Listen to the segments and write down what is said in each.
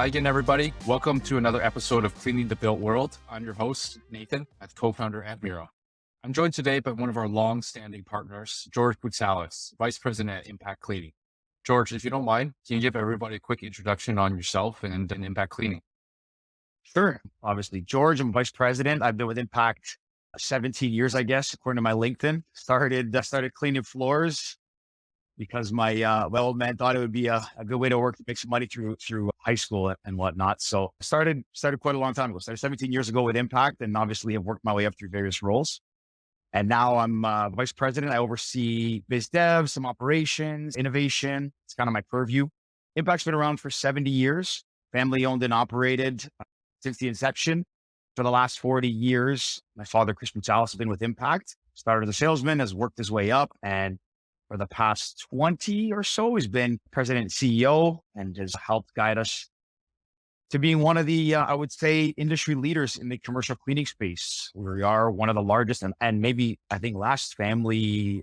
Hi again, everybody. Welcome to another episode of Cleaning the Built World. I'm your host, Nathan, as co-founder at Miro. I'm joined today by one of our long-standing partners, George Boutsalis, Vice President at Impact Cleaning. George, if you don't mind, can you give everybody a quick introduction on yourself and Impact Cleaning? Sure. Obviously, George, I'm Vice President. I've been with Impact 17 years, I guess, according to my LinkedIn. Started cleaning floors because my old man thought it would be a good way to work to make some money through high school and whatnot. So I started quite a long time ago. Started 17 years ago with Impact, and obviously have worked my way up through various roles. And now I'm Vice President. I oversee biz dev, some operations, innovation. It's kind of my purview. Impact's been around for 70 years, family owned and operated since the inception. For the last 40 years, my father, Chris Boutsalis, has been with Impact. Started as a salesman, has worked his way up, and for the past 20 or so, he's been president and CEO and has helped guide us to being one of the, I would say, industry leaders in the commercial cleaning space. We are one of the largest and maybe, I think, last few family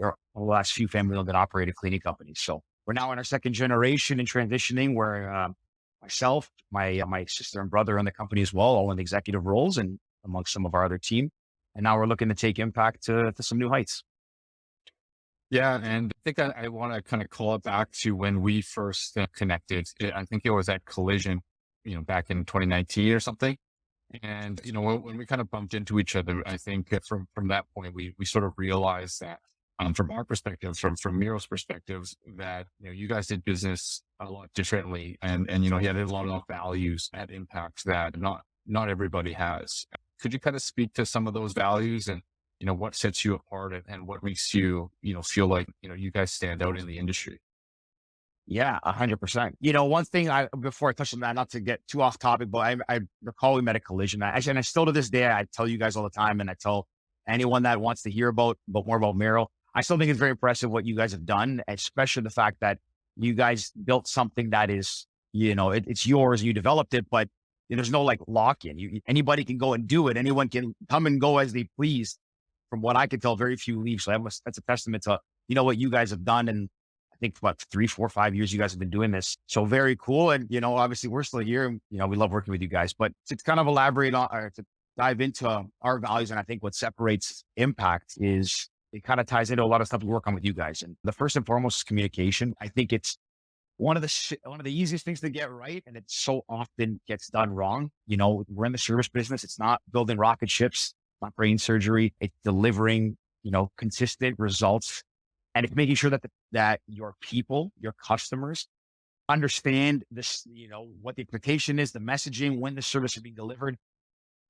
owned and operated cleaning companies. So we're now in our second generation and transitioning where myself, my sister and brother in the company as well, all in executive roles and amongst some of our other team. And now we're looking to take Impact to some new heights. Yeah, and I think I want to kind of call it back to when we first connected. I think it was at Collision, back in 2019 or something. And, when we kind of bumped into each other, I think from that point, we sort of realized that from our perspective, from Miro's perspectives, that, you guys did business a lot differently. And he had a lot of values at Impact that not everybody has. Could you kind of speak to some of those values and, what sets you apart and what makes you, feel like, you guys stand out in the industry? Yeah, 100%. One thing before I touch on that, not to get too off topic, but I recall we met at Collision. And I still to this day, I tell you guys all the time, and I tell anyone that wants to hear more about Miro, I still think it's very impressive what you guys have done, especially the fact that you guys built something that is, it's yours, you developed it, but there's no like lock-in. Anybody can go and do it. Anyone can come and go as they please. From what I can tell, very few leave. So that's a testament to, what you guys have done. And I think for about 3, 4, 5 years, you guys have been doing this. So very cool. And, obviously we're still here and, we love working with you guys, but to kind of elaborate on or to dive into our values. And I think what separates Impact is it kind of ties into a lot of stuff we work on with you guys. And the first and foremost is communication. I think it's one of the easiest things to get right. And it so often gets done wrong. We're in the service business. It's not building rocket ships, not brain surgery. It's delivering, consistent results. And it's making sure that your people, your customers understand this, what the expectation is, the messaging, when the service is being delivered.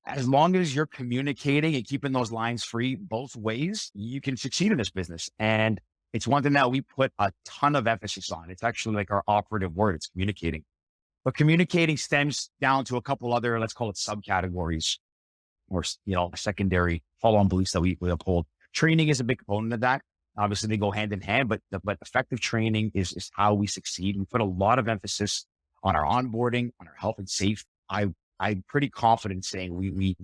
As long as you're communicating and keeping those lines free both ways, you can succeed in this business. And it's one thing that we put a ton of emphasis on. It's actually like our operative word, it's communicating. But communicating stems down to a couple other, let's call it subcategories or, secondary follow-on beliefs that we uphold. Training is a big component of that. Obviously they go hand in hand, but effective training is how we succeed. We put a lot of emphasis on our onboarding, on our health and safety. I'm pretty confident saying we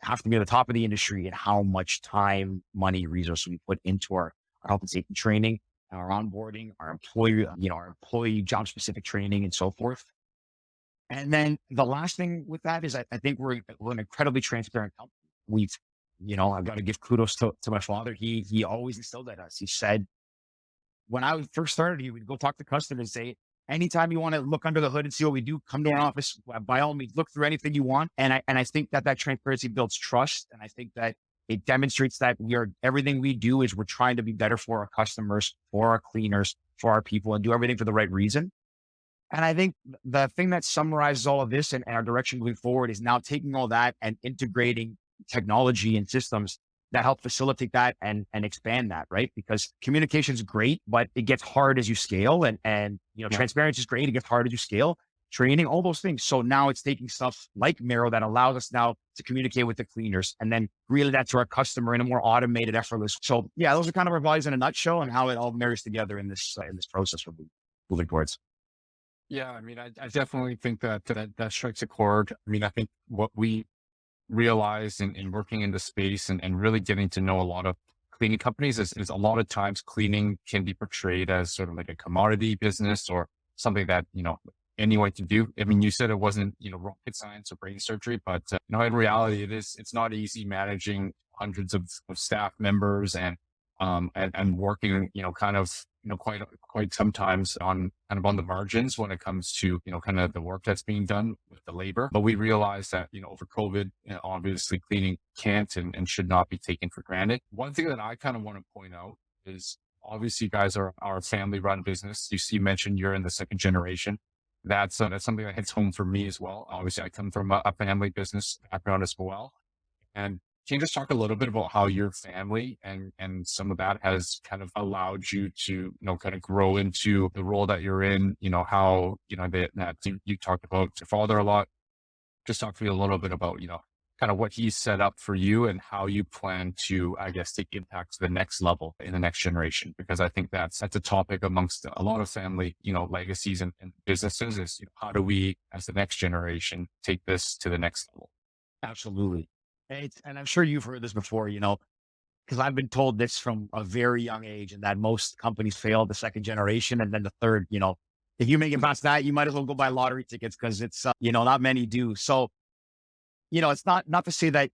have to be at the top of the industry in how much time, money, resources we put into our health and safety training, our onboarding, our employee job specific training and so forth. And then the last thing with that is I think we're an incredibly transparent company. I've got to give kudos to my father. He always instilled that in us. He said, when I first started, he would go talk to customers and say, anytime you want to look under the hood and see what we do, come to our office. By all means, look through anything you want. And I think that transparency builds trust. And I think that it demonstrates that everything we do is we're trying to be better for our customers, for our cleaners, for our people, and do everything for the right reason. And I think the thing that summarizes all of this and our direction moving forward is now taking all that and integrating technology and systems that help facilitate that and expand that, right? Because communication is great, but it gets hard as you scale and transparency is great. It gets hard as you scale, training, all those things. So now it's taking stuff like Miro that allows us now to communicate with the cleaners and then relay that to our customer in a more automated, effortless. So yeah, those are kind of our values in a nutshell and how it all marries together in this process we're moving towards. Yeah, I mean, I definitely think that strikes a chord. I mean, I think what we realized in working in the space and really getting to know a lot of cleaning companies is a lot of times cleaning can be portrayed as sort of like a commodity business or something that, anyone can do. I mean, you said it wasn't, rocket science or brain surgery, but in reality, it's not easy managing hundreds of staff members and working, kind of, quite sometimes on kind of on the margins when it comes to, kind of the work that's being done with the labor. But we realized that, over COVID, obviously cleaning can't and should not be taken for granted. One thing that I kind of want to point out is obviously you guys are a family run business. You mentioned you're in the second generation. That's something that hits home for me as well. Obviously, I come from a family business background as well. And can you just talk a little bit about how your family and some of that has kind of allowed you to, kind of grow into the role that you're in? How that you talked about your father a lot. Just talk to me a little bit about, kind of what he's set up for you and how you plan to, I guess, take impact to the next level in the next generation. Because I think that's a topic amongst a lot of family, legacies and businesses is, how do we, as the next generation, take this to the next level? Absolutely. And I'm sure you've heard this before, because I've been told this from a very young age, and that most companies fail the second generation. And then the third, if you make it past that, you might as well go buy lottery tickets because it's, not many do. So, it's not to say that,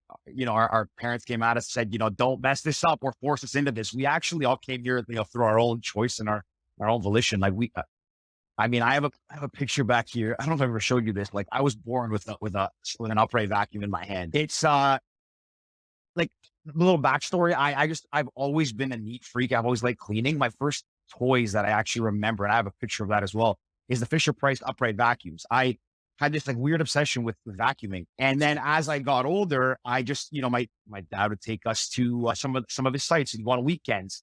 our parents came at us and said, don't mess this up or force us into this. We actually all came here, through our own choice and our own volition. Like I mean, I have a picture back here. I don't know if I ever showed you this. Like I was born with an upright vacuum in my hand. It's, like a little backstory. I've always been a neat freak. I've always liked cleaning. My first toys that I actually remember, and I have a picture of that as well, is the Fisher Price upright vacuums. I had this like weird obsession with vacuuming. And then as I got older, I just, my dad would take us to some of his sites and go on weekends.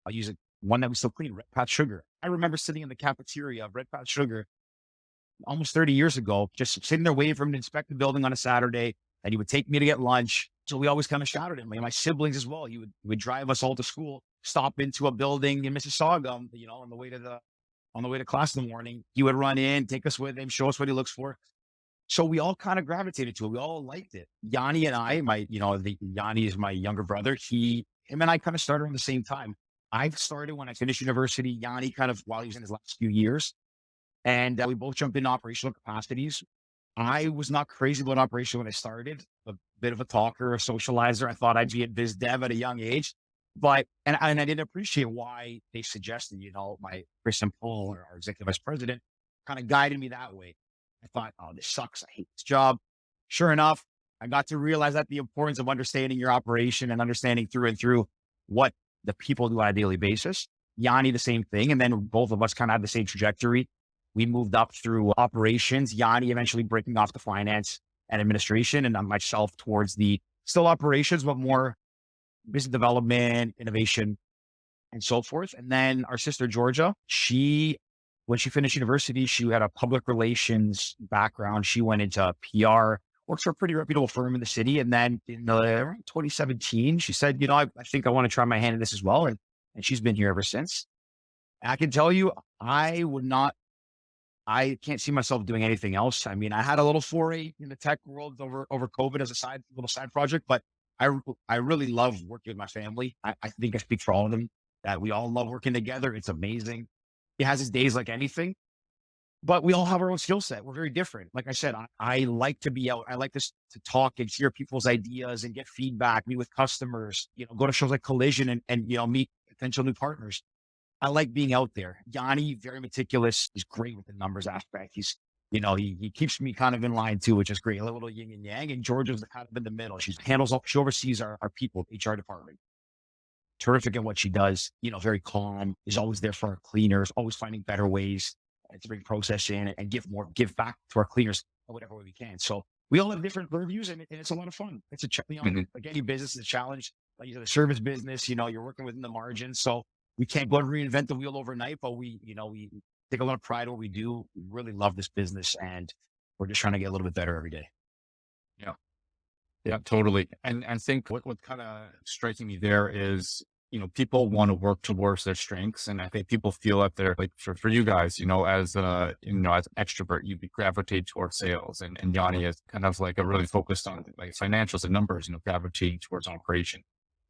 I'll use one that we still clean, Red Pat Sugar. I remember sitting in the cafeteria of Red Pat Sugar almost 30 years ago, just sitting there waiting for him to inspect the building on a Saturday. And he would take me to get lunch. So we always kind of shouted at him, and my siblings as well. He would drive us all to school, stop into a building in Mississauga, on the way to class in the morning. He would run in, take us with him, show us what he looks for. So we all kind of gravitated to it. We all liked it. Yanni and I, Yanni is my younger brother. Him and I kind of started around the same time. I started when I finished university. Yanni kind of while he was in his last few years, and we both jumped into operational capacities. I was not crazy about operation when I started, a bit of a talker, a socializer. I thought I'd be at biz dev at a young age, but I didn't appreciate why they suggested, my Chris and Paul, or our executive vice president, kind of guided me that way. I thought, oh, this sucks. I hate this job. Sure enough, I got to realize that the importance of understanding your operation and understanding through and through what the people do on a daily basis. Yanni, the same thing. And then both of us kind of had the same trajectory. We moved up through operations, Yanni eventually breaking off the finance and administration, and myself towards the still operations, but more business development, innovation, and so forth. And then our sister, Georgia, when she finished university, she had a public relations background. She went into PR, works for a pretty reputable firm in the city. And then in around 2017, she said, I think I want to try my hand in this as well. And she's been here ever since. I can tell you, I can't see myself doing anything else. I mean, I had a little foray in the tech world over COVID as a little side project, but I really love working with my family. I think I speak for all of them that we all love working together. It's amazing. It has its days like anything, but we all have our own skill set. We're very different. Like I said, I like to be out. I like to talk and hear people's ideas and get feedback, meet with customers, go to shows like Collision and meet potential new partners. I like being out there. Yanni, very meticulous. He's great with the numbers aspect. He keeps me kind of in line too, which is great. A little yin and yang. And Georgia's kind of in the middle. She oversees our people, HR department. Terrific at what she does. Very calm. Is always there for our cleaners. Always finding better ways to bring process in and give back to our cleaners in whatever way we can. So we all have different purviews, and it's a lot of fun. It's like any business is a challenge. Like the service business, you're working within the margins, so we can't go and reinvent the wheel overnight, but we take a lot of pride in what we do. We really love this business, and we're just trying to get a little bit better every day. Yeah. Yeah, totally. And I think what kind of striking me there is, people want to work towards their strengths. And I think people feel that they're like, for you guys, as as an extrovert, you gravitate towards sales, and Yanni is kind of like a really focused on like financials and numbers, gravitating towards operation.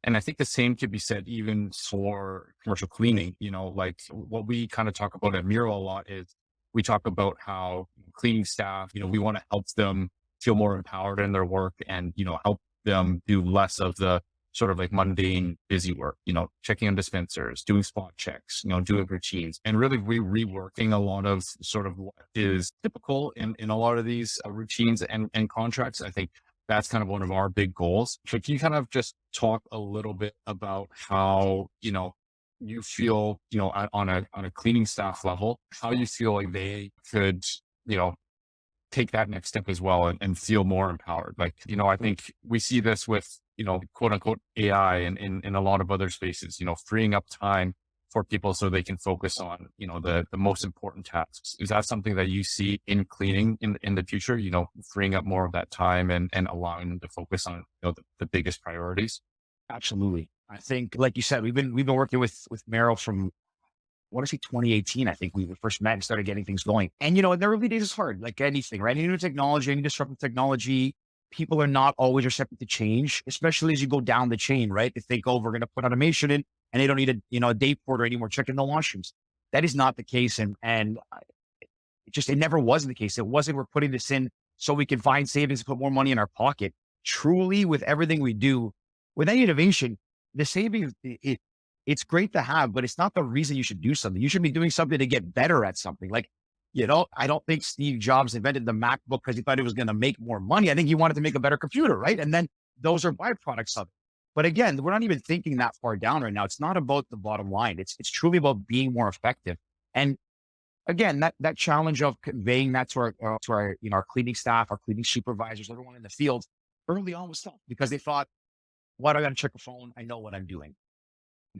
And I think the same could be said even for commercial cleaning. Like what we kind of talk about at Miro a lot is we talk about how cleaning staff, we want to help them feel more empowered in their work and, help them do less of the sort of like mundane, busy work, checking on dispensers, doing spot checks, doing routines, and really reworking a lot of sort of what is typical in a lot of these routines and contracts. I think that's kind of one of our big goals. So can you kind of just talk a little bit about how, you feel, on a cleaning staff level, how you feel like they could, you know, take that next step as well and feel more empowered. Like, I think we see this with, quote unquote AI and in a lot of other spaces, freeing up time for people so they can focus on, the most important tasks. Is that something that you see in cleaning in the future, freeing up more of that time and allowing them to focus on, the biggest priorities? Absolutely. I think, like you said, we've been working with Meryl from, what is he, 2018? I think we first met and started getting things going. And in the early days, it's hard, like anything, right? Any new technology, any disruptive technology, people are not always receptive to change, especially as you go down the chain, right? They think, oh, we're going to put automation in, and they don't need a day porter anymore checking the washrooms. That is not the case, and it never was the case. It wasn't, we're putting this in so we can find savings and put more money in our pocket. Truly, with everything we do, with any innovation, the savings, it's great to have, but it's not the reason you should do something. You should be doing something to get better at something. Like, I don't think Steve Jobs invented the MacBook because he thought he was going to make more money. I think he wanted to make a better computer, right? And then those are byproducts of it. But again, we're not even thinking that far down right now. It's not about the bottom line. It's truly about being more effective. And again, that challenge of conveying that to our cleaning staff, our cleaning supervisors, everyone in the field early on was tough because they thought, why do I got to check a phone? I know what I'm doing.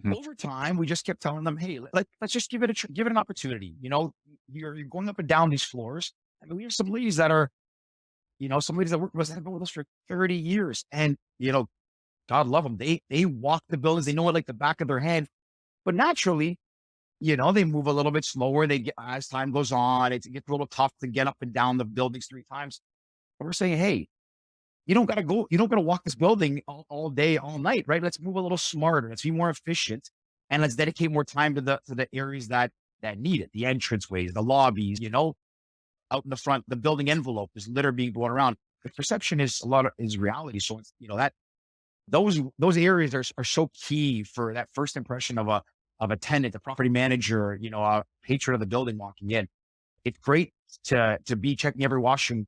Mhm. Over time, we just kept telling them, hey, let's just give it give it an opportunity. You're going up and down these floors. I mean, we have some ladies that are, some ladies that work with us that have been with us for 30 years. And, God love them. They walk the buildings. They know it like the back of their hand. But naturally, they move a little bit slower. As time goes on, it gets a little tough to get up and down the buildings 3 times. And we're saying, hey, you don't gotta walk this building all day, all night, right? Let's move a little smarter. Let's be more efficient, and let's dedicate more time to the areas that need it, the entranceways, the lobbies, out in the front, the building envelope, there's litter being blown around. The perception is reality. So it's, that those areas are so key for that first impression of a tenant, a property manager, a patron of the building walking in. It's great to be checking every washroom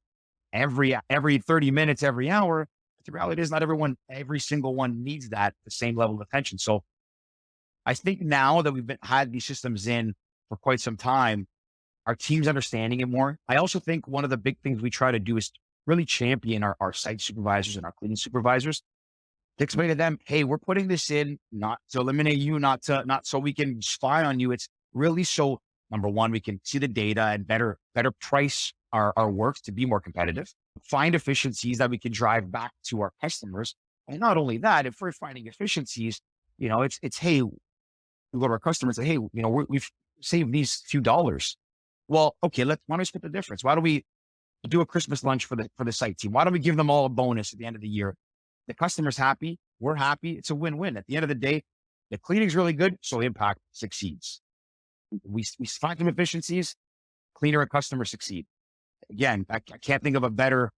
every 30 minutes, every hour. But the reality is not every single one needs the same level of attention. So I think now that had these systems in for quite some time, our team's understanding it more. I also think one of the big things we try to do is really champion our site supervisors and our cleaning supervisors to explain to them, hey, we're putting this in not to eliminate you, not so we can spy on you. It's really so, number one, we can see the data and better price our work to be more competitive, find efficiencies that we can drive back to our customers. And not only that, if we're finding efficiencies, it's, hey, we go to our customers and say, hey, we've saved these few dollars. Well, okay, why don't we split the difference? Why don't we do a Christmas lunch for the site team? Why don't we give them all a bonus at the end of the year? The customer's happy. We're happy. It's a win-win. At the end of the day, the cleaning's really good, so impact succeeds. We find some efficiencies, cleaner and customer succeed. Again, I can't think of a better,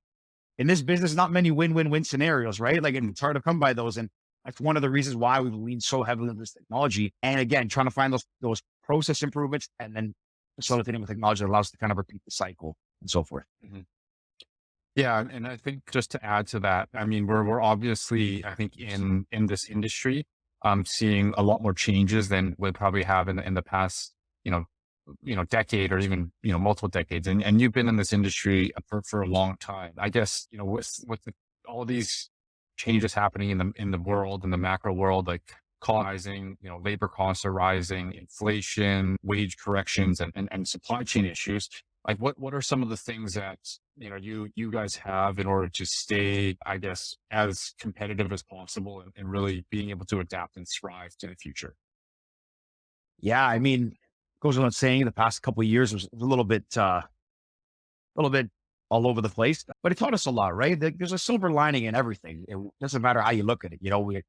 in this business, not many win-win-win scenarios, right? Like, and it's hard to come by those. And that's one of the reasons why we've leaned so heavily into this technology. And again, trying to find those process improvements and then facilitating with technology that allows us to kind of repeat the cycle and so forth. Mhm. Yeah, and I think just to add to that, I mean, we're obviously, I think in this industry, seeing a lot more changes than we probably have in the past, decade or even, multiple decades. And you've been in this industry for a long time. I guess, all these changes happening in the world, in the macro world, like rising, labor costs are rising, inflation, wage corrections, and supply chain issues. Like what are some of the things that, you guys have in order to stay, I guess, as competitive as possible and really being able to adapt and thrive to the future? Yeah, I mean, goes without saying, the past couple of years was a little bit all over the place, but it taught us a lot, right? There's a silver lining in everything. It doesn't matter how you look at it. It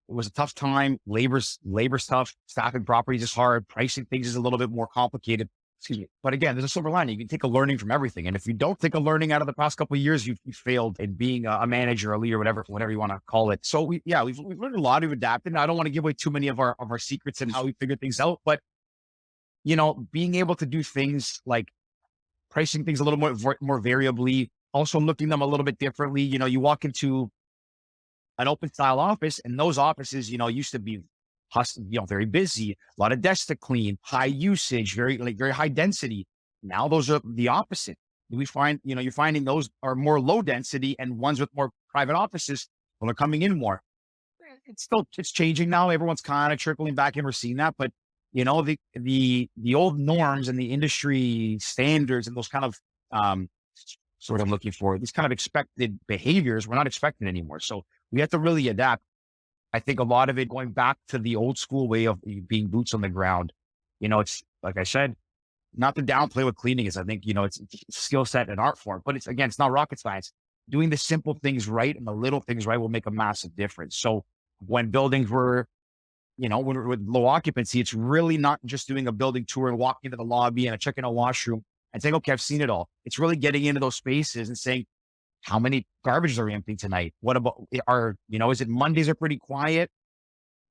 was a tough time. Labor's tough. Staffing properties is hard. Pricing things is a little bit more complicated. excuse me. But again, there's a silver lining. You can take a learning from everything. And if you don't take a learning out of the past couple of years, you failed in being a manager, a leader, whatever you want to call it. So we've learned a lot of adapting. I don't want to give away too many of our secrets and how we figure things out, but being able to do things like pricing things a little more variably, also looking them a little bit differently. You walk into an open style office, and those offices, used to be very busy, a lot of desks to clean, high usage, very high density. Now those are the opposite. We find, you're finding those are more low density, and ones with more private offices, well, they're coming in more. It's changing now. Everyone's kind of trickling back in. We're seeing that, but the old norms and the industry standards and those kind of sort of looking for these kind of expected behaviors, we're not expecting anymore. So we have to really adapt. I think a lot of it going back to the old school way of being boots on the ground. It's like I said, not to downplay what cleaning is. I think, it's skill set and art form, but it's not rocket science. Doing the simple things right and the little things right will make a massive difference. So when buildings were, when with low occupancy, it's really not just doing a building tour and walking into the lobby and checking a washroom and saying, okay, I've seen it all. It's really getting into those spaces and saying, how many garbages are empty tonight? What about is it Mondays are pretty quiet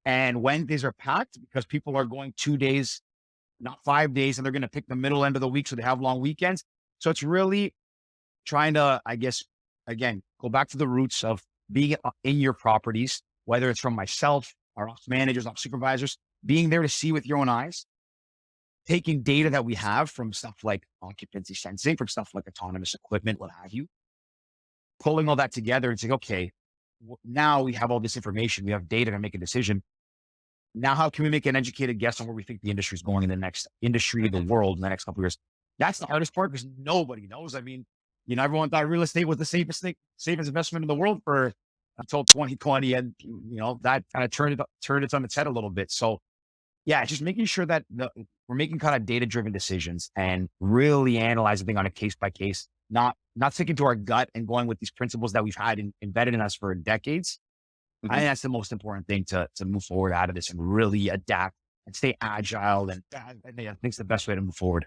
and Wednesdays are packed because people are going 2 days, not 5 days, and they're going to pick the middle end of the week so they have long weekends. So it's really trying to, I guess, again, go back to the roots of being in your properties, whether it's from myself, our ops managers, ops supervisors, being there to see with your own eyes, taking data that we have from stuff like occupancy sensing, from stuff like autonomous equipment, what have you, pulling all that together and saying, okay, now we have all this information. We have data to make a decision. Now, how can we make an educated guess on where we think the industry is going in the next industry of the world in the next couple of years? That's the hardest part because nobody knows. I mean, everyone thought real estate was the safest investment in the world until 2020. And, that kind of turned it on its head a little bit. So yeah, just making sure that we're making kind of data-driven decisions and really analyzing things on a case-by-case, not sticking to our gut and going with these principles that we've had embedded in us for decades. I think that's the most important thing to move forward out of this and really adapt and stay agile. And I think it's the best way to move forward.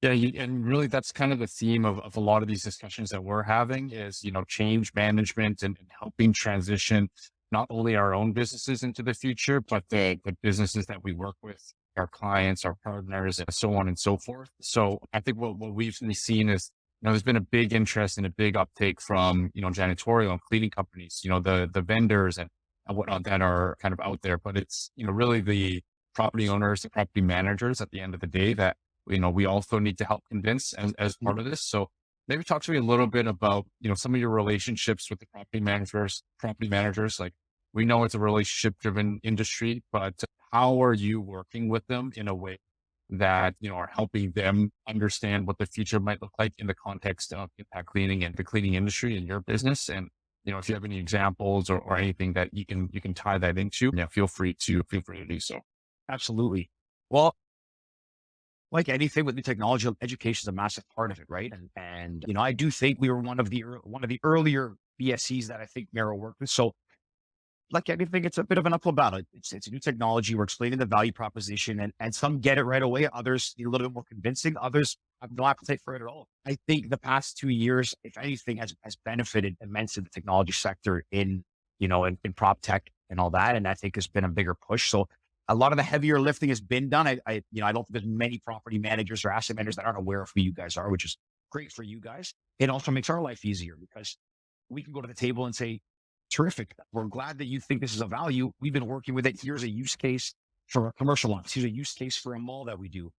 Yeah, and really that's kind of the theme of a lot of these discussions that we're having is, change management and helping transition not only our own businesses into the future, but the businesses that we work with, our clients, our partners, and so on and so forth. So I think what we've seen is, there's been a big interest and a big uptake from, janitorial and cleaning companies, the vendors and whatnot that are kind of out there. But it's, really the property owners, the property managers at the end of the day that, we also need to help convince as part of this. So maybe talk to me a little bit about, some of your relationships with the property managers. Like, we know it's a relationship driven industry, but how are you working with them in a way that, are helping them understand what the future might look like in the context of impact cleaning and the cleaning industry in your business? And, if you have any examples or anything that you can tie that into, feel free to do so. Absolutely. Well, like anything with new technology, education is a massive part of it, right? And I do think we were one of the earlier BSCs that I think Mero worked with. So, like anything, it's a bit of an uphill battle. It's a new technology. We're explaining the value proposition, and some get it right away. Others need a little bit more convincing. Others have no appetite for it at all. I think the past 2 years, if anything, has benefited immensely the technology sector in prop tech and all that. And I think it's been a bigger push. So a lot of the heavier lifting has been done. I don't think there's many property managers or asset managers that aren't aware of who you guys are, which is great for you guys. It also makes our life easier because we can go to the table and say, terrific. We're glad that you think this is a value. We've been working with it. Here's a use case for a commercial office. Here's a use case for a mall that we do.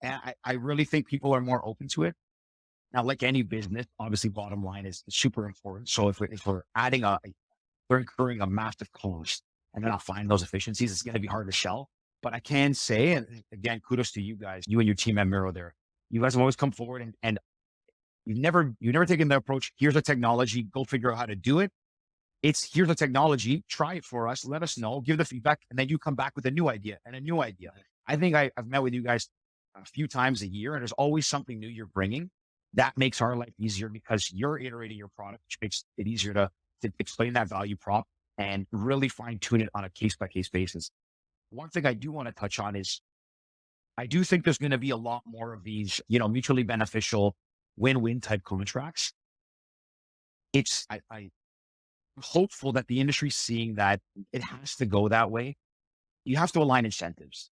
And I really think people are more open to it. Now, like any business, obviously bottom line is super important. So if we're incurring a massive cost and they're not finding those efficiencies, it's going to be hard to sell. But I can say, and again, kudos to you guys, you and your team at Mero there. You guys have always come forward and you've never taken the approach. Here's a technology, go figure out how to do it. It's here's a technology, try it for us, let us know, give the feedback, and then you come back with a new idea and a new idea. I think I've met with you guys a few times a year, and there's always something new you're bringing. That makes our life easier because you're iterating your product, which makes it easier to explain that value prop and really fine tune it on a case by case basis. One thing I do want to touch on is I do think there's going to be a lot more of these, mutually beneficial win-win type contracts. I'm hopeful that the industry's seeing that it has to go that way. You have to align incentives.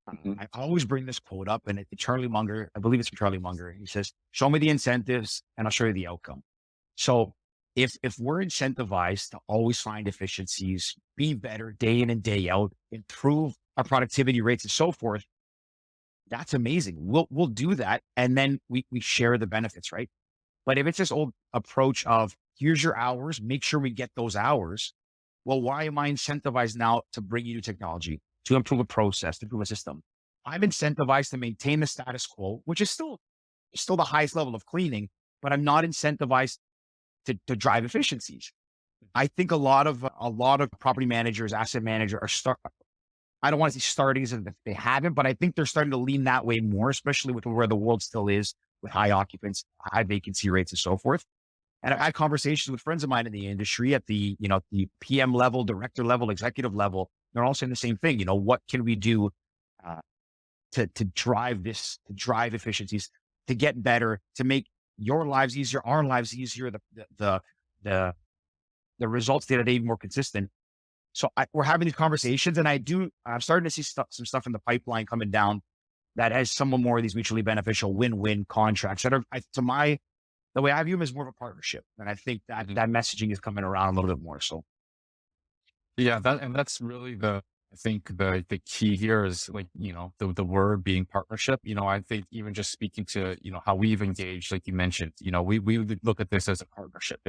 Mhm. I always bring this quote up, and Charlie Munger, I believe it's from Charlie Munger. He says, "Show me the incentives, and I'll show you the outcome." So if we're incentivized to always find efficiencies, be better day in and day out, improve our productivity rates and so forth, that's amazing. We'll do that, and then we share the benefits, right? But if it's this old approach of here's your hours, make sure we get those hours. Well, why am I incentivized now to bring you new technology, to improve a process, to improve a system? I'm incentivized to maintain the status quo, which is still the highest level of cleaning, but I'm not incentivized to drive efficiencies. I think a lot of property managers, asset managers I don't want to say starting as if they haven't, but I think they're starting to lean that way more, especially with where the world still is with high occupants, high vacancy rates, and so forth. And I've had conversations with friends of mine in the industry at the PM level, director level, executive level. They're all saying the same thing. What can we do uh, to drive this, to drive efficiencies, to get better, to make your lives easier, our lives easier, the the results day to day more consistent. So we're having these conversations, and I'm starting to see some stuff in the pipeline coming down that has some more of these mutually beneficial win-win contracts that are, the way I view them is more of a partnership. And I think that Mhm. that messaging is coming around a little bit more. So Yeah, that's really I think the key here is like, the word being partnership. I think even just speaking to, how we've engaged, like you mentioned, we would look at this as a partnership.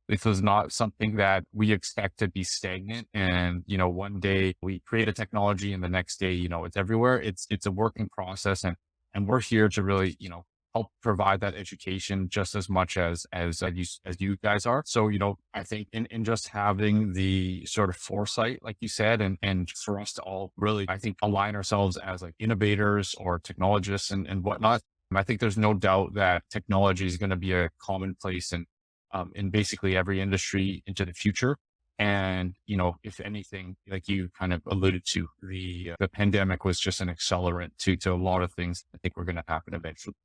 This was not something that we expect to be stagnant. And, one day we create a technology and the next day, it's everywhere. It's a working process, and we're here to really, help provide that education just as much as you guys are. So, I think in just having the sort of foresight, like you said, and for us to all really, I think, align ourselves as like innovators or technologists and whatnot. I think there's no doubt that technology is going to be a commonplace in basically every industry into the future. And, if anything, like you kind of alluded to, the pandemic was just an accelerant to a lot of things I think were going to happen eventually.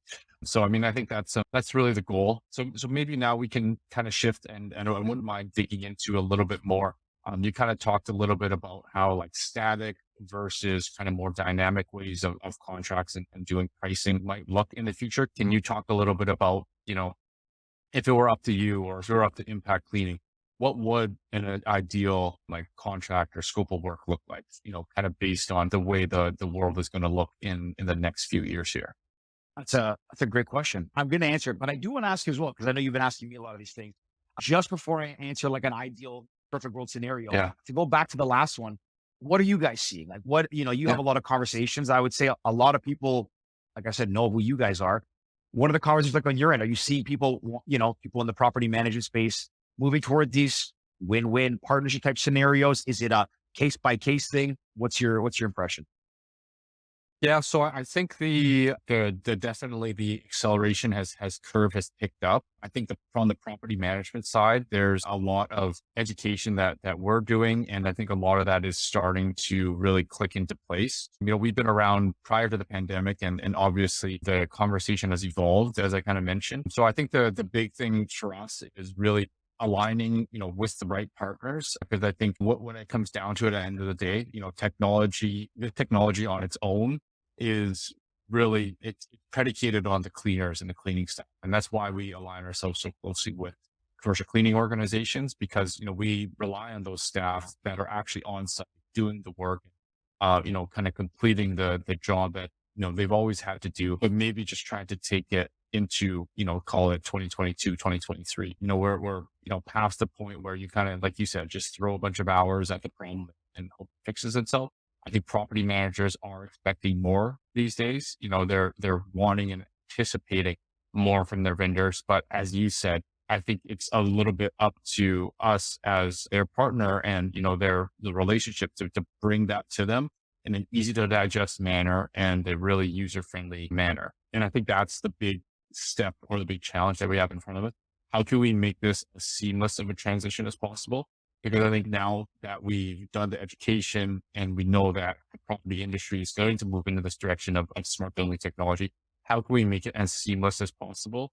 So, I mean, I think that's really the goal. So maybe now we can kind of shift, and I wouldn't mind digging into a little bit more. You kind of talked a little bit about how like static versus kind of more dynamic ways of contracts and doing pricing might look in the future. Can you talk a little bit about, if it were up to you or if it were up to impact cleaning, what would an ideal like contract or scope of work look like, kind of based on the way the world is going to look in the next few years here? that's a great question. I'm going to answer it, but I do want to ask you as well, because I know you've been asking me a lot of these things. Just before I answer like an ideal perfect world scenario, Yeah. to go back to the last one, what are you guys seeing? Like you have Yeah. a lot of conversations. I would say a lot of people, like I said, know who you guys are. What are the conversations like on your end? Are you seeing people in the property management space moving toward these win-win partnership type scenarios? Is it a case by case thing? What's your impression? Yeah, so I think the definitely the acceleration has picked up. I think from the property management side, there's a lot of education that we're doing, and I think a lot of that is starting to really click into place. We've been around prior to the pandemic, and obviously the conversation has evolved, as I kind of mentioned. So I think the big thing for us is really aligning, with the right partners, because I think when it comes down to it, at the end of the day, the technology on its own is really it's predicated on the cleaners and the cleaning staff. And that's why we align ourselves so closely with commercial cleaning organizations, because, we rely on those staff that are actually on site doing the work, kind of completing the job that, they've always had to do, but maybe just trying to take it into, call it 2022, 2023, we're, past the point where you kind of, like you said, just throw a bunch of hours at the problem and hope it fixes itself. I think property managers are expecting more these days. They're wanting and anticipating more from their vendors. But as you said, I think it's a little bit up to us as their partner and, the relationship to bring that to them in an easy to digest manner and a really user friendly manner. And I think that's the big step or the big challenge that we have in front of us. How can we make this as seamless of a transition as possible? Because I think now that we've done the education and we know that the property industry is going to move into this direction of smart building technology, how can we make it as seamless as possible?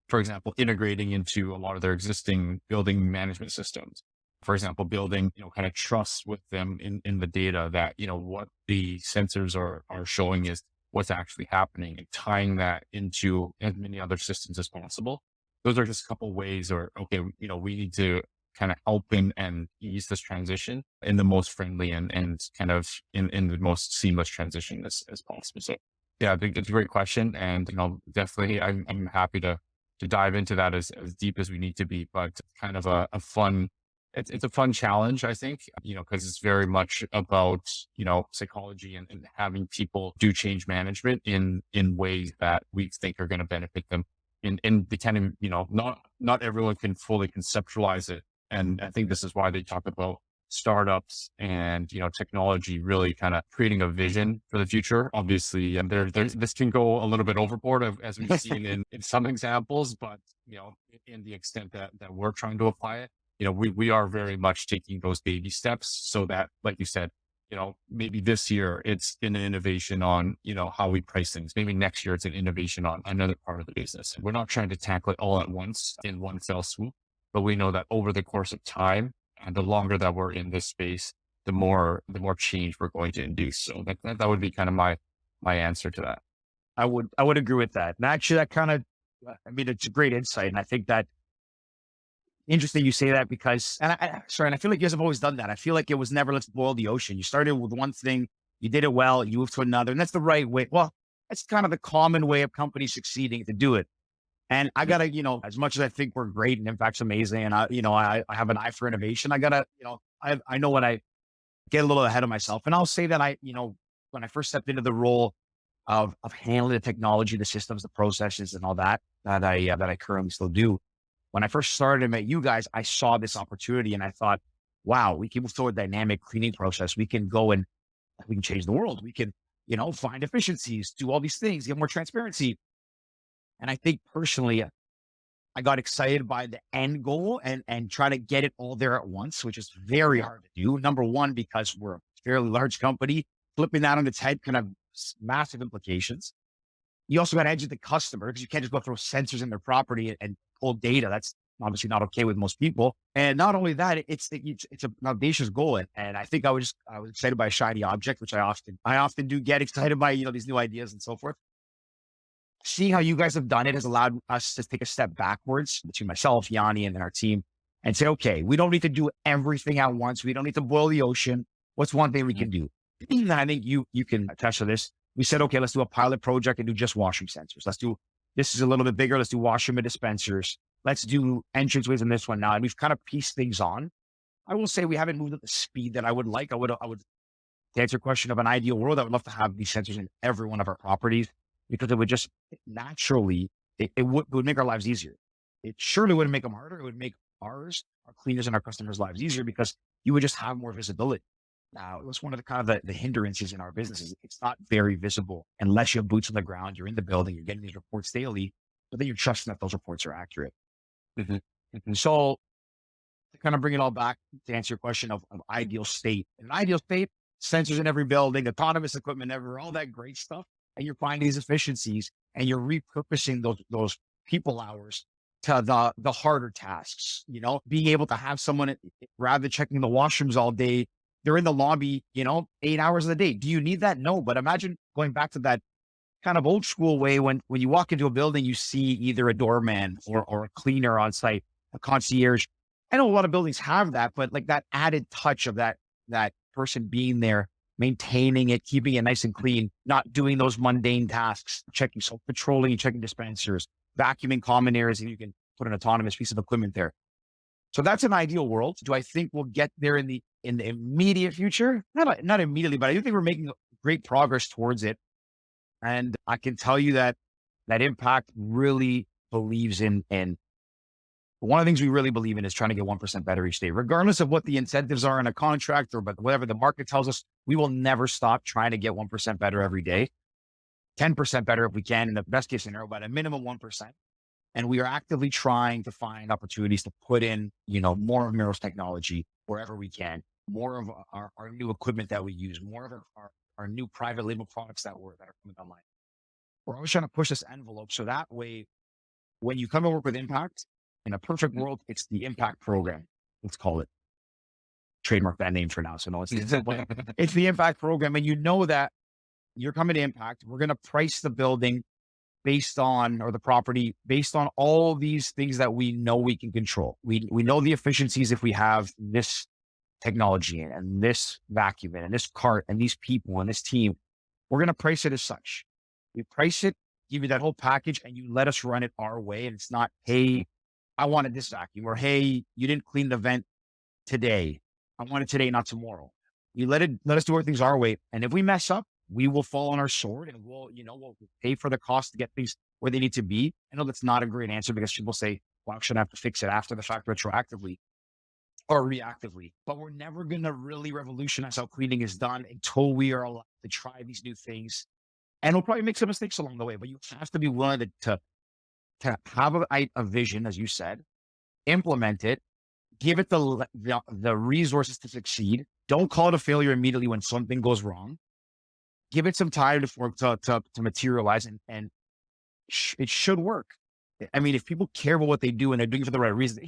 For example, integrating into a lot of their existing building management systems. For example, building, kind of trust with them in the data that, what the sensors are showing is what's actually happening, and tying that into as many other systems as possible. Those are just a couple ways, or, okay, we need to kind of help and ease this transition in the most friendly and kind of in the most seamless transition as possible. So yeah, I think it's a great question. And, definitely I'm happy to dive into that as deep as we need to be, but kind of a fun, it's a fun challenge, I think, because it's very much about, psychology and having people do change management in ways that we think are going to benefit them. And they kind of, not everyone can fully conceptualize it. And I think this is why they talk about startups and, technology really kind of creating a vision for the future. Obviously, and this can go a little bit overboard as we've seen in some examples, but, in the extent that we're trying to apply it, we are very much taking those baby steps so that, like you said, maybe this year it's an innovation on, how we price things. Maybe next year it's an innovation on another part of the business. We're not trying to tackle it all at once in one fell swoop, but we know that over the course of time, and the longer that we're in this space, the more change we're going to induce. So that would be kind of my answer to that. I would agree with that. And actually that kind of, I mean, it's a great insight. And I think that interesting you say that because, and and I feel like you guys have always done that. I feel like it was never, let's boil the ocean. You started with one thing, you did it well, you moved to another, and that's the right way. Well, that's kind of the common way of companies succeeding to do it. And I gotta, as much as I think we're great and Impact's amazing, and I have an eye for innovation, I gotta, I know when I get a little ahead of myself, and I'll say that when I first stepped into the role of handling the technology, the systems, the processes, and all that I currently still do. When I first started and met you guys, I saw this opportunity and I thought, wow, we can move toward a dynamic cleaning process. We can go and we can change the world. We can, find efficiencies, do all these things, get more transparency. And I think personally, I got excited by the end goal and try to get it all there at once, which is very hard to do. Number one, because we're a fairly large company, flipping that on its head can have massive implications. You also got to educate the customer because you can't just go throw sensors in their property and pull data. That's obviously not okay with most people. And not only that, it's an audacious goal. And I think I was excited by a shiny object, which I often do get excited by, these new ideas and so forth. Seeing how you guys have done it has allowed us to take a step backwards between myself, Yanni, and then our team and say, okay, we don't need to do everything at once. We don't need to boil the ocean. What's one thing we can do? And I think you can attest to this. We said, okay, let's do a pilot project and do just washroom sensors. This is a little bit bigger. Let's do washroom and dispensers. Let's do entranceways in this one now. And we've kind of pieced things on. I will say we haven't moved at the speed that I would like. I would, to answer your question of an ideal world, I would love to have these sensors in every one of our properties because it would just naturally, it would make our lives easier. It surely wouldn't make them harder. It would make our cleaners and our customers' lives easier because you would just have more visibility. Now, it was one of the kind of the hindrances in our businesses. It's not very visible unless you have boots on the ground. You're in the building, you're getting these reports daily, but then you're trusting that those reports are accurate. So to kind of bring it all back to answer your question of ideal state. In an ideal state, sensors in every building, autonomous equipment everywhere, all that great stuff. And you're finding these efficiencies and you're repurposing those people hours to the harder tasks, being able to have someone rather than checking the washrooms all day, they're in the lobby, 8 hours of the day. Do you need that? No. But imagine going back to that kind of old school way when you walk into a building, you see either a doorman or a cleaner on site, a concierge. I know a lot of buildings have that, but like that added touch of that person being there, maintaining it, keeping it nice and clean, not doing those mundane tasks, patrolling, checking dispensers, vacuuming common areas, and you can put an autonomous piece of equipment there. So that's an ideal world. Do I think we'll get there in the immediate future? Not immediately, but I do think we're making great progress towards it. And I can tell you that Impact really believes in one of the things we really believe in is trying to get 1% better each day, regardless of what the incentives are in a contract or but whatever the market tells us. We will never stop trying to get 1% better every day, 10% better if we can in the best case scenario, but a minimum 1%. And we are actively trying to find opportunities to put in, more of Miro's technology wherever we can, more of our new equipment that we use, more of our new private label products that are coming online. We're always trying to push this envelope. So that way, when you come and work with Impact, in a perfect world, it's the Impact program. Let's call it, trademark that name for now. So no, it's the Impact program. And you know that you're coming to Impact. We're going to price the building based on, or the property based on all these things that we know we can control. We know the efficiencies if we have this technology and this vacuum and this cart and these people and this team. We're going to price it as such. We price it, give you that whole package, and you let us run it our way. And it's not, hey, I wanted this vacuum, or hey, you didn't clean the vent today. I want it today, not tomorrow. You let us do things our way. And if we mess up, we will fall on our sword, and we'll pay for the cost to get things where they need to be. I know that's not a great answer, because people say, well, I shouldn't have to fix it after the fact retroactively or reactively, but we're never going to really revolutionize how cleaning is done until we are allowed to try these new things. And we'll probably make some mistakes along the way, but you have to be willing to have a vision, as you said, implement it, give it the resources to succeed. Don't call it a failure immediately when something goes wrong. Give it some time to materialize, and it should work. I mean, if people care about what they do and they're doing it for the right reasons,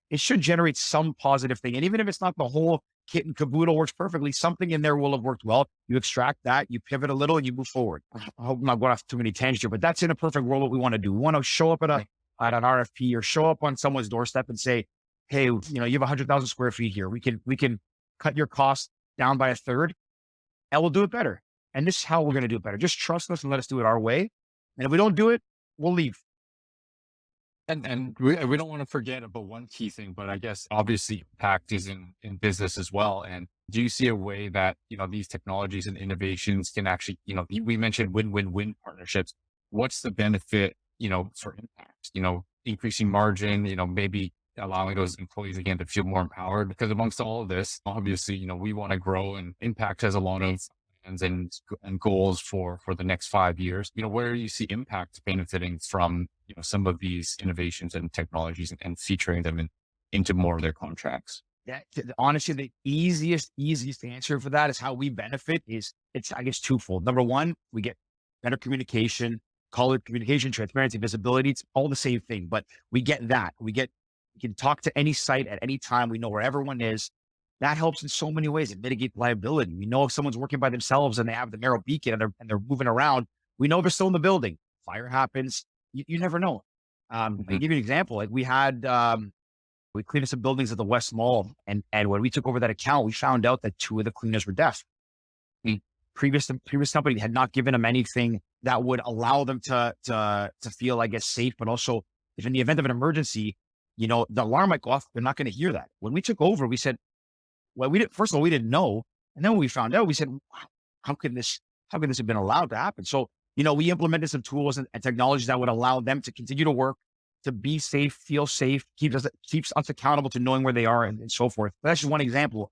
it should generate some positive thing. And even if it's not the whole kit and caboodle works perfectly, something in there will have worked well. You extract that, you pivot a little, and you move forward. I hope I'm not going off too many tangents here, but that's in a perfect world what we want to do. We want to show up at an RFP, or show up on someone's doorstep and say, hey, you have 100,000 square feet here. We can cut your cost down by a third, and we'll do it better. And this is how we're going to do it better. Just trust us and let us do it our way. And if we don't do it, we'll leave. And we don't want to forget about one key thing, but I guess obviously Impact is in business as well. And do you see a way that, these technologies and innovations can actually, we mentioned win-win-win partnerships. What's the benefit, for Impact, increasing margin, maybe allowing those employees again to feel more empowered? Because amongst all of this, obviously, we want to grow, and Impact has a lot of plans and goals for the next 5 years. Where do you see Impact benefiting from, some of these innovations and technologies, and featuring them into more of their contracts? Yeah, honestly, the easiest answer for that is how we benefit is, it's, I guess, twofold. Number one, we get better communication, call it communication, transparency, visibility. It's all the same thing, but we get that. We can talk to any site at any time. We know where everyone is. That helps in so many ways. It mitigates liability. We know if someone's working by themselves and they have the Mero beacon and they're moving around, we know they're still in the building. Fire happens. You never know. I'll give you an example. Like we cleaned some buildings at the West Mall, and when we took over that account, we found out that 2 of the cleaners were deaf. The previous company had not given them anything that would allow them to feel, I guess, safe, but also if in the event of an emergency, the alarm might go off. They're not going to hear that. When we took over, we said, well, first of all, we didn't know. And then when we found out, we said, wow, how could this have been allowed to happen? So, we implemented some tools and technologies that would allow them to continue to work, to be safe, feel safe, keeps us accountable to knowing where they are, and so forth. But that's just one example.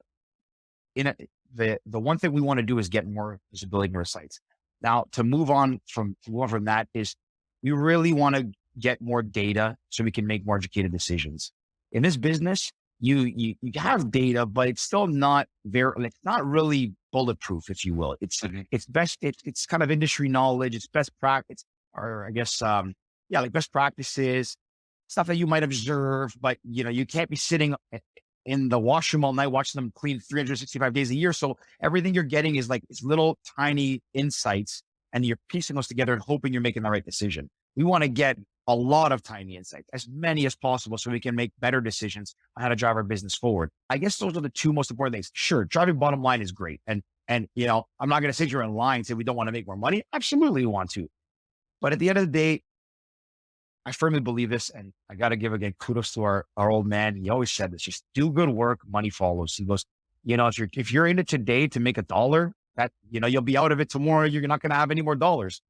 The one thing we want to do is get more visibility in our sites. Now, to move on from that is, we really want to get more data so we can make more educated decisions. In this business, you have data, but it's still not it's not really bulletproof, if you will. It's kind of industry knowledge. It's best practice, or I guess, like best practices, stuff that you might observe, but you can't be sitting in the washroom all night watching them clean 365 days a year. So everything you're getting is like it's little tiny insights, and you're piecing those together and hoping you're making the right decision. We want to get a lot of tiny insights, as many as possible, so we can make better decisions on how to drive our business forward. I guess those are the 2 most important things. Sure, driving bottom line is great. And I'm not going to sit here and lie and say we don't want to make more money. Absolutely we want to. But at the end of the day, I firmly believe this, and I got to give again kudos to our old man. He always said this: just do good work, money follows. He goes, if you're in it today to make $1, that you'll be out of it tomorrow. You're not going to have any more dollars.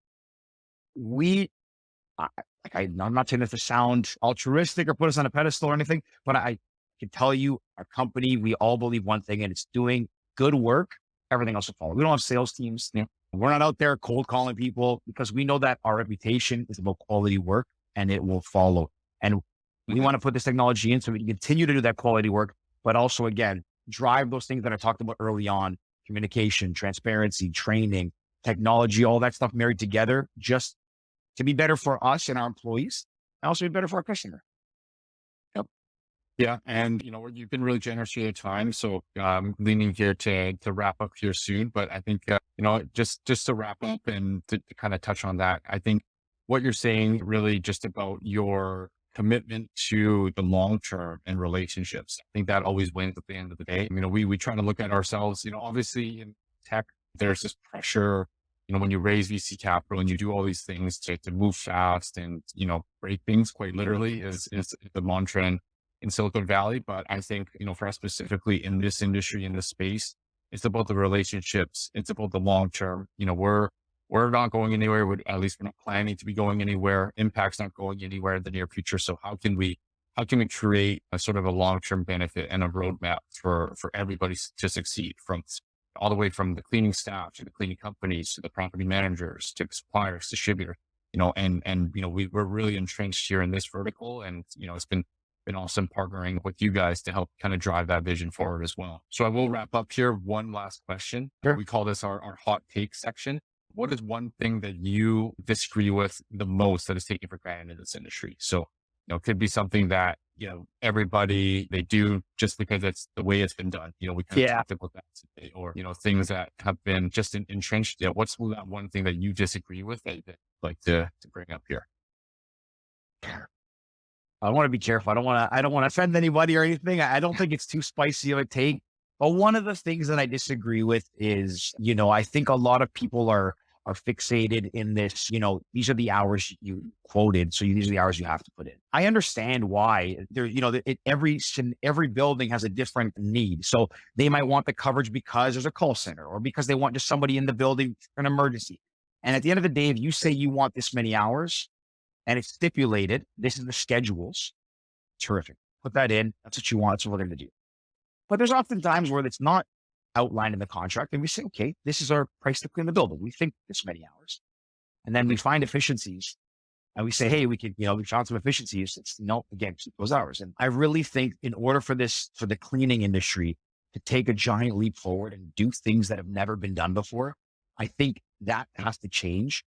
I'm not saying this to sound altruistic or put us on a pedestal or anything, but I can tell you, our company, we all believe one thing, and it's doing good work. Everything else will follow. We don't have sales teams. We're not out there cold calling people, because we know that our reputation is about quality work. and it will follow. And we Mhm. want to put this technology in so we can continue to do that quality work, but also again, drive those things that I talked about early on: communication, transparency, training, technology, all that stuff married together, just to be better for us and our employees, and also be better for our customer. Yep. Yeah. And, you've been really generous with your time. So, leaning here to wrap up here soon. But I think, just to wrap up and to kind of touch on that, I think what you're saying really just about your commitment to the long term and relationships. I think that always wins at the end of the day. We try to look at ourselves, obviously in tech, there's this pressure, when you raise VC capital and you do all these things to move fast and, break things quite literally is the mantra in Silicon Valley. But I think, for us specifically in this industry, in this space, it's about the relationships. It's about the long term. We're not going anywhere. At least we're not planning to be going anywhere. Impact's not going anywhere in the near future. So how can we create a sort of a long term benefit and a roadmap for everybody to succeed, from all the way from the cleaning staff to the cleaning companies to the property managers to the suppliers, distributors, we're really entrenched here in this vertical. And, it's been awesome partnering with you guys to help kind of drive that vision forward as well. So I will wrap up here. One last question. Sure. We call this our hot take section. What is one thing that you disagree with the most that is taken for granted in this industry? So, it could be something that, everybody, they do just because it's the way it's been done. We kind of Yeah. talked about that today, or, things that have been just entrenched. What's that one thing that you disagree with that you'd like to bring up here? I want to be careful. I don't want to offend anybody or anything. I don't think it's too spicy of a take. But one of the things that I disagree with is, I think a lot of people are fixated in this, these are the hours you quoted. So these are the hours you have to put in. I understand why there, every building has a different need. So they might want the coverage because there's a call center, or because they want just somebody in the building for an emergency. And at the end of the day, if you say you want this many hours, and it's stipulated, this is the schedules, terrific. Put that in. That's what you want. That's what we're going to do. But there's often times where it's not outlined in the contract, and we say, okay, this is our price to clean the building. We think this many hours. And then we find efficiencies, and we say, hey, we could, we found some efficiencies. It's again, keep those hours. And I really think in order for the cleaning industry to take a giant leap forward and do things that have never been done before, I think that has to change.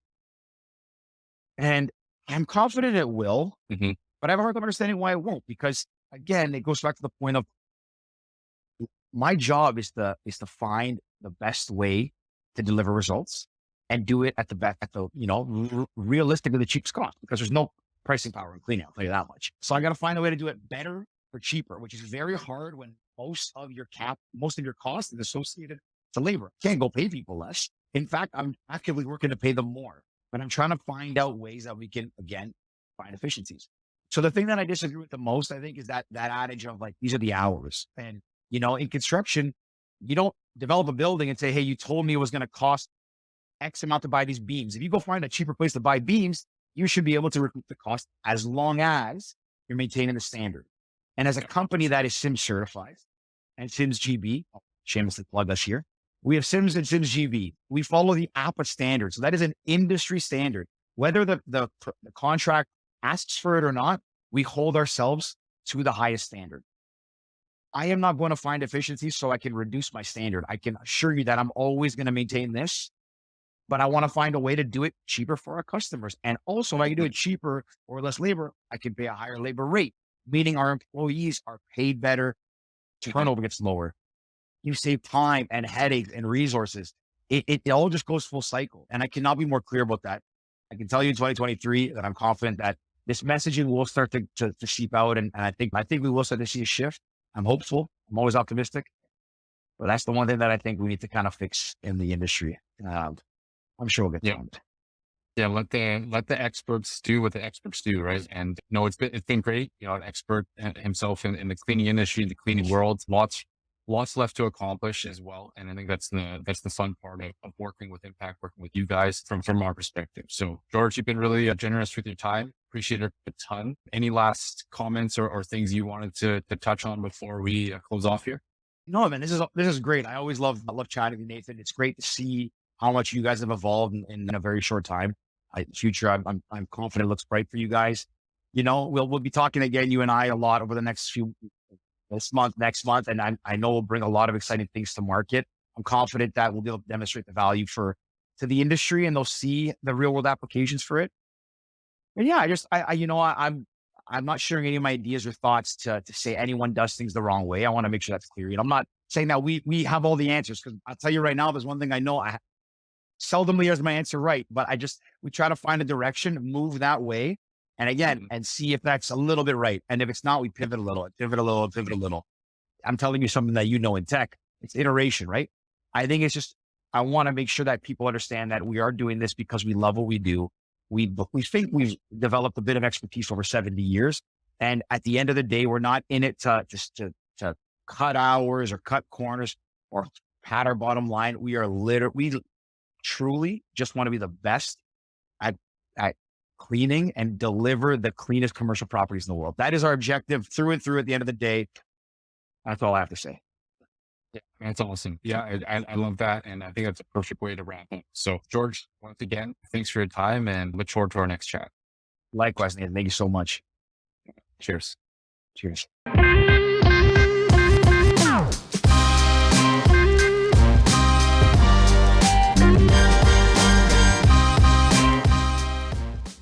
And I'm confident it will, Hmm. but I have a hard time understanding why it won't, because again, it goes back to the point of my job is to find the best way to deliver results and do it at the best, realistically the cheapest cost, because there's no pricing power in cleaning. I'll tell you that much. So I got to find a way to do it better for cheaper, which is very hard when most of your cost is associated to labor. Can't go pay people less. In fact, I'm actively working to pay them more, but I'm trying to find out ways that we can, again, find efficiencies. So the thing that I disagree with the most, I think, is that adage of like, these are the hours. And, in construction, you don't develop a building and say, hey, you told me it was going to cost X amount to buy these beams. If you go find a cheaper place to buy beams, you should be able to recoup the cost as long as you're maintaining the standard. And as a company that is SIMS certified and SIMS GB, shamelessly plug us here, we have SIMS and SIMS GB. We follow the APA standard. So that is an industry standard. Whether the contract asks for it or not, we hold ourselves to the highest standard. I am not going to find efficiencies so I can reduce my standard. I can assure you that I'm always going to maintain this, but I want to find a way to do it cheaper for our customers. And also, if I can do it cheaper or less labor, I can pay a higher labor rate, meaning our employees are paid better, turnover gets lower. You save time and headaches and resources. It all just goes full cycle. And I cannot be more clear about that. I can tell you in 2023 that I'm confident that this messaging will start to seep out. And I think we will start to see a shift. I'm hopeful. I'm always optimistic. But that's the one thing that I think we need to kind of fix in the industry. I'm sure we'll get Yeah. to it. Yeah, let the experts do what the experts do, right? And no, it's been great. An expert himself in the cleaning industry, the cleaning world, lots left to accomplish as well. And I think that's the fun part of working with Impact, working with you guys from our perspective. So George, you've been really generous with your time. Appreciate it a ton. Any last comments or things you wanted to touch on before we close off here? No, man, this is great. I love chatting with you, Nathan. It's great to see how much you guys have evolved in a very short time. Future, I'm confident it looks bright for you guys. we'll be talking again, you and I, a lot over the next month. And I know we'll bring a lot of exciting things to market. I'm confident that we'll be able to demonstrate the value to the industry, and they'll see the real world applications for it. And yeah, I'm not sharing any of my ideas or thoughts to say anyone does things the wrong way. I want to make sure that's clear. I'm not saying that we have all the answers, because I'll tell you right now, there's one thing I know, I seldomly is my answer right, but we try to find a direction, move that way. And again, and see if that's a little bit right. And if it's not, we pivot a little, pivot a little, pivot a little. I'm telling you something that in tech, it's iteration, right? I think I want to make sure that people understand that we are doing this because we love what we do. We think we've developed a bit of expertise over 70 years. And at the end of the day, we're not in it to cut hours or cut corners or pad our bottom line. We truly just want to be the best at cleaning and deliver the cleanest commercial properties in the world. That is our objective through and through. At the end of the day, that's all I have to say. Yeah, that's awesome. Yeah, I love that. And I think that's a perfect way to wrap up. So George, once again, thanks for your time and look forward to our next chat. Likewise, Nathan. Thank you so much. Cheers. Cheers.